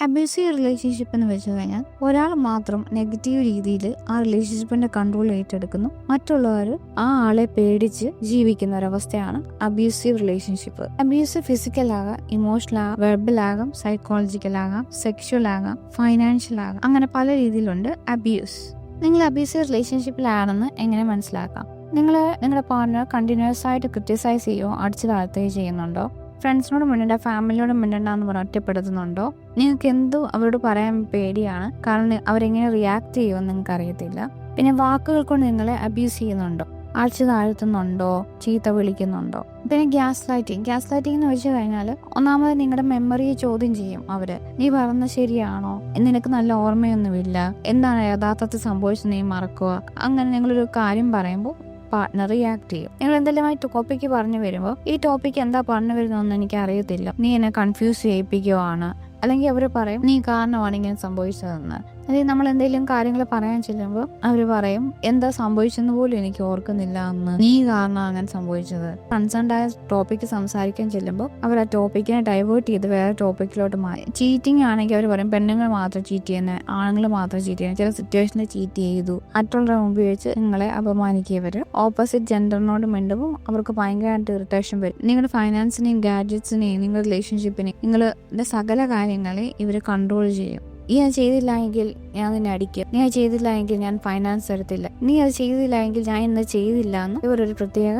Abusive relationship എന്ന് വെച്ച് കഴിഞ്ഞാൽ ഒരാൾ മാത്രം നെഗറ്റീവ് രീതിയിൽ ആ റിലേഷൻഷിപ്പിന്റെ കൺട്രോൾ ഏറ്റെടുക്കുന്നു, മറ്റുള്ളവർ ആ ആളെ പേടിച്ച് ജീവിക്കുന്ന ഒരവസ്ഥയാണ് അബ്യൂസീവ് റിലേഷൻഷിപ്പ്. അബ്യൂസ് ഫിസിക്കൽ ആകാം, ഇമോഷണൽ ആകാം, വെർബൽ ആകാം, സൈക്കോളജിക്കൽ ആകാം, സെക്ഷൽ ആകാം, ഫൈനാൻഷ്യൽ ആകാം, അങ്ങനെ പല രീതിയിലുണ്ട് അബ്യൂസ്. നിങ്ങൾ അബ്യൂസീവ് റിലേഷൻഷിപ്പിലാണെന്ന് എങ്ങനെ മനസ്സിലാക്കാം? നിങ്ങളുടെ പാർട്ണർ കണ്ടിന്യൂസ് ആയിട്ട് ക്രിറ്റിസൈസ് ചെയ്യുകയോ അടിച്ചു താഴ്ത്തുകയോ ചെയ്യുന്നുണ്ടോ? ഫ്രണ്ട്സിനോട് മിണ്ടണ്ട, ഫാമിലിയോട് മിണ്ടണ്ട എന്ന് പറഞ്ഞ് ഒറ്റപ്പെടുത്തുന്നുണ്ടോ? നിങ്ങൾക്ക് എന്തോ അവരോട് പറയാൻ പേടിയാണ്, കാരണം അവരെങ്ങനെ റിയാക്ട് ചെയ്യുമെന്ന് നിങ്ങൾക്ക് അറിയത്തില്ല. പിന്നെ വാക്കുകൾ കൊണ്ട് നിങ്ങളെ അബ്യൂസ് ചെയ്യുന്നുണ്ടോ? അടിച്ചു താഴ്ത്തുന്നുണ്ടോ? ചീത്ത വിളിക്കുന്നുണ്ടോ? പിന്നെ ഗ്യാസ് ലൈറ്റിംഗ് എന്ന് വെച്ച് കഴിഞ്ഞാൽ ഒന്നാമത് നിങ്ങളുടെ മെമ്മറിയെ ചോദ്യം ചെയ്യും അവര്. നീ പറഞ്ഞത് ശരിയാണോ? നിനക്ക് നല്ല ഓർമ്മയൊന്നുമില്ല, എന്താണ് യഥാർത്ഥത്തിൽ സംഭവിച്ചത്, നീ മറക്കുക. അങ്ങനെ നിങ്ങളൊരു കാര്യം പറയുമ്പോൾ പാർട്ട്ണർ റിയാക്ട് ചെയ്യും. നിങ്ങൾ എന്തെല്ലാം ടോപ്പിക്ക് പറഞ്ഞു വരുമ്പോൾ ഈ ടോപ്പിക്ക് എന്താ പറഞ്ഞു വരുന്നതെന്ന് എനിക്ക് അറിയത്തില്ല, നീ എന്നെ കൺഫ്യൂസ് ചെയ്യിപ്പിക്കുവാണ്, അല്ലെങ്കിൽ അവർ പറയും നീ കാരണമാണ് ഇങ്ങനെ സംഭവിച്ചതെന്ന്. അതായത് നമ്മൾ എന്തെങ്കിലും കാര്യങ്ങൾ പറയാൻ ചെല്ലുമ്പോൾ അവർ പറയും എന്താ സംഭവിച്ചെന്ന് പോലും എനിക്ക് ഓർക്കുന്നില്ല എന്ന്, നീ കാരണം അങ്ങനെ സംഭവിച്ചത്. കൺസേൺഡ് ആയ ടോപ്പിക്ക് സംസാരിക്കാൻ ചെല്ലുമ്പോൾ അവർ ആ ടോപ്പിക്കിനെ ഡൈവേർട്ട് ചെയ്ത് വേറെ ടോപ്പിക്കിലോട്ട് മാറി. ചീറ്റിംഗ് ആണെങ്കിൽ അവർ പറയും പെണ്ണുങ്ങൾ മാത്രം ചീറ്റ് ചെയ്യുന്നത്, ആണുങ്ങൾ മാത്രം ചീറ്റ് ചെയ്യുന്നത്, ചില സിറ്റുവേഷനിൽ ചീറ്റ് ചെയ്തു, മറ്റുള്ളവരുടെ മുമ്പിൽ വെച്ച് നിങ്ങളെ അപമാനിക്കുകയവർ. ഓപ്പോസിറ്റ് ജെൻഡറിനോട് മിണ്ടുമ്പോൾ അവർക്ക് ഭയങ്കരമായിട്ട് ഇറിറ്റേഷൻ വരും. നിങ്ങളുടെ ഫൈനാൻസിനെയും ഗാഡ്ജറ്റ്സിനെയും നിങ്ങളുടെ റിലേഷൻഷിപ്പിനെയും നിങ്ങളുടെ സകല കാര്യങ്ങളെ ഇവർ കൺട്രോൾ ചെയ്യും. നീ അത് ചെയ്തില്ല എങ്കിൽ ഞാൻ നിന്നെ അടിക്കും, നീ അത് ചെയ്തില്ല എങ്കിൽ ഞാൻ ഫൈനാൻസ് തരത്തില്ല, നീ അത് ചെയ്തില്ല എങ്കിൽ ഞാൻ ഇന്ന് ചെയ്തില്ല എന്ന് ഇവരൊരു പ്രത്യേക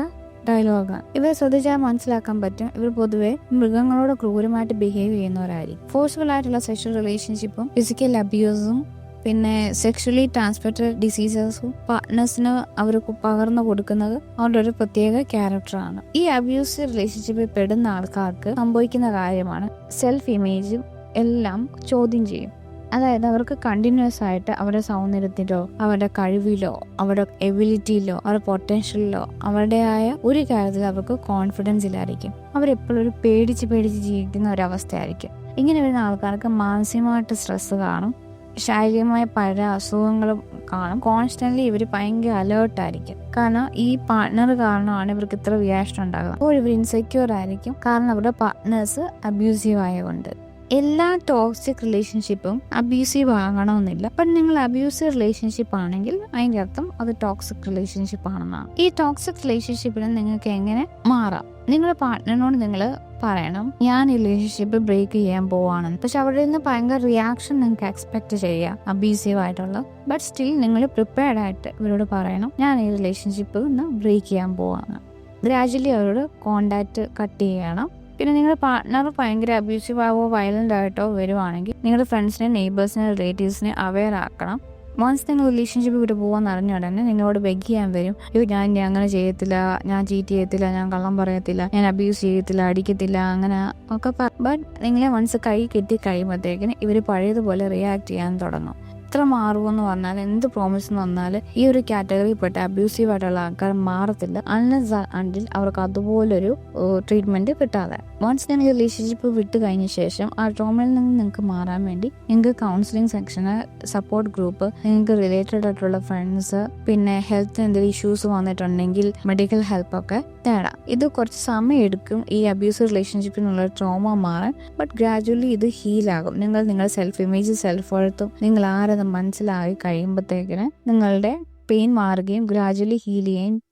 ഡയലോഗാണ്. ഇവരെ ശ്രദ്ധിച്ചാൽ മനസ്സിലാക്കാൻ പറ്റും ഇവർ പൊതുവെ മൃഗങ്ങളോട് ക്രൂരമായിട്ട് ബിഹേവ് ചെയ്യുന്നവരായിരിക്കും. ഫോഴ്സ്ഫുൾ ആയിട്ടുള്ള സെക്ഷൽ റിലേഷൻഷിപ്പും ഫിസിക്കൽ അബ്യൂസും പിന്നെ സെക്ഷലി ട്രാൻസ്മിറ്റഡ് ഡിസീസസും പാർട്ട്നേഴ്സിന് അവർക്ക് പകർന്നു കൊടുക്കുന്നത് അവരുടെ ഒരു പ്രത്യേക ക്യാരക്ടറാണ്. ഈ അബ്യൂസീവ് റിലേഷൻഷിപ്പിൽ പെടുന്ന ആൾക്കാർക്ക് സംഭവിക്കുന്ന കാര്യമാണ് സെൽഫ് ഇമേജും എല്ലാം ചോദ്യം ചെയ്യും. അതായത് അവർക്ക് കണ്ടിന്യൂസ് ആയിട്ട് അവരുടെ സൗന്ദര്യത്തിലോ അവരുടെ കഴിവിലോ അവരുടെ എബിലിറ്റിയിലോ അവരുടെ പൊട്ടൻഷ്യലിലോ അവരുടെയായ ഒരു കാര്യത്തിൽ അവർക്ക് കോൺഫിഡൻസ് ഇല്ലായിരിക്കും. അവരെപ്പോഴും ഒരു പേടിച്ച് ജീവിക്കുന്ന ഒരവസ്ഥയായിരിക്കും. ഇങ്ങനെ വരുന്ന ആൾക്കാർക്ക് മാനസികമായിട്ട് സ്ട്രെസ് കാണും, ശാരീരികമായ പല അസുഖങ്ങളും കാണും. കോൺസ്റ്റന്റ്ലി ഇവർ ഭയങ്കര അലേർട്ടായിരിക്കും, കാരണം ഈ പാർട്ട്ണർ കാരണമാണ് ഇവർക്ക് ഇത്ര റിയാക്ഷൻ ഉണ്ടാകുക. അപ്പോൾ ഇവർ ഇൻസെക്യൂർ ആയിരിക്കും, കാരണം അവരുടെ പാർട്ട്നേഴ്സ് അബ്യൂസീവ് ആയതുകൊണ്ട്. എല്ലാ ടോക്സിക് റിലേഷൻഷിപ്പും അബ്യൂസീവ് ആകണമെന്നില്ല. അപ്പം നിങ്ങൾ അബ്യൂസീവ് റിലേഷൻഷിപ്പ് ആണെങ്കിൽ അതിൻ്റെ അർത്ഥം അത് ടോക്സിക് റിലേഷൻഷിപ്പ് ആണെന്നാണ്. ഈ ടോക്സിക് റിലേഷൻഷിപ്പിന് നിങ്ങൾക്ക് എങ്ങനെ മാറാം? നിങ്ങളുടെ പാർട്ട്ണറിനോട് നിങ്ങൾ പറയണം ഞാൻ ഈ റിലേഷൻഷിപ്പ് ബ്രേക്ക് ചെയ്യാൻ പോവാണെന്ന്. പക്ഷെ അവിടെ നിന്ന് ഭയങ്കര റിയാക്ഷൻ നിങ്ങൾക്ക് എക്സ്പെക്ട് ചെയ്യാം അബ്യൂസീവ് ആയിട്ടുള്ള. ബട്ട് സ്റ്റിൽ നിങ്ങൾ പ്രിപ്പയർഡ് ആയിട്ട് ഇവരോട് പറയണം ഞാൻ ഈ റിലേഷൻഷിപ്പ് ഇന്ന് ബ്രേക്ക് ചെയ്യാൻ പോവാണ്. ഗ്രാജുവലി അവരോട് കോണ്ടാക്ട് കട്ട് ചെയ്യണം. പിന്നെ നിങ്ങളുടെ പാർട്ട്ണർ ഭയങ്കര അബ്യൂസീവ് ആവോ വയലന്റ് ആയിട്ടോ വരുവാണെങ്കിൽ നിങ്ങളുടെ ഫ്രണ്ട്സിനെ, നെയ്ബേഴ്സിനെ, റിലേറ്റീവ്സിനെ അവെയർ ആക്കണം. വൺസ് നിങ്ങൾ റിലേഷൻഷിപ്പ് വിട്ട് പോകാൻ അറിഞ്ഞ ഉടനെ നിങ്ങളോട് ബെഗ് ചെയ്യാൻ വരും, ഞാൻ അങ്ങനെ ചെയ്യത്തില്ല, ഞാൻ ചീറ്റ് ചെയ്യത്തില്ല, ഞാൻ കള്ളം പറയത്തില്ല, ഞാൻ അബ്യൂസ് ചെയ്യത്തില്ല, അടിക്കത്തില്ല, അങ്ങനെ ഒക്കെ. ബട്ട് നിങ്ങളെ വൺസ് കൈ കെട്ടി കഴിയുമ്പോഴത്തേക്കിന് ഇവർ പഴയതുപോലെ റിയാക്ട് ചെയ്യാൻ തുടങ്ങും. എത്ര മാറുമെന്ന് പറഞ്ഞാൽ, എന്ത് പ്രോമിസ് എന്ന് പറഞ്ഞാൽ ഈ ഒരു കാറ്റഗറിയിൽപ്പെട്ട അബ്യൂസീവ് ആയിട്ടുള്ള ആൾക്കാർ മാറത്തില്ല അൺലെസ് അണ്ടിൽ അവർക്ക് അതുപോലൊരു ട്രീറ്റ്മെന്റ് കിട്ടാതെ. വൺസ് നിങ്ങൾ റിലേഷൻഷിപ്പ് വിട്ട് കഴിഞ്ഞ ശേഷം ആ ട്രോമയിൽ നിന്ന് നിങ്ങൾക്ക് മാറാൻ വേണ്ടി നിങ്ങൾക്ക് കൗൺസിലിംഗ് സെക്ഷന്, സപ്പോർട്ട് ഗ്രൂപ്പ്, നിങ്ങൾക്ക് റിലേറ്റഡ് ആയിട്ടുള്ള ഫ്രണ്ട്സ്, പിന്നെ ഹെൽത്തിന് എന്തെങ്കിലും ഇഷ്യൂസ് വന്നിട്ടുണ്ടെങ്കിൽ മെഡിക്കൽ ഹെൽപ്പ് ഒക്കെ തേടാം. ഇത് കുറച്ച് സമയം എടുക്കും ഈ അബ്യൂസീവ് റിലേഷൻഷിപ്പിനുള്ള ട്രോമ മാറാൻ. ബട്ട് ഗ്രാജുവലി ഇത് ഹീലാകും. നിങ്ങളുടെ സെൽഫ് ഇമേജ്, സെൽഫ് വർത്തും നിങ്ങൾ ആരെന്ന് മനസ്സിലായി കഴിയുമ്പോഴത്തേക്കിന് നിങ്ങളുടെ പെയിൻ മാറുകയും ഗ്രാജുവലി ഹീൽ ചെയ്യുകയും ചെയ്യും.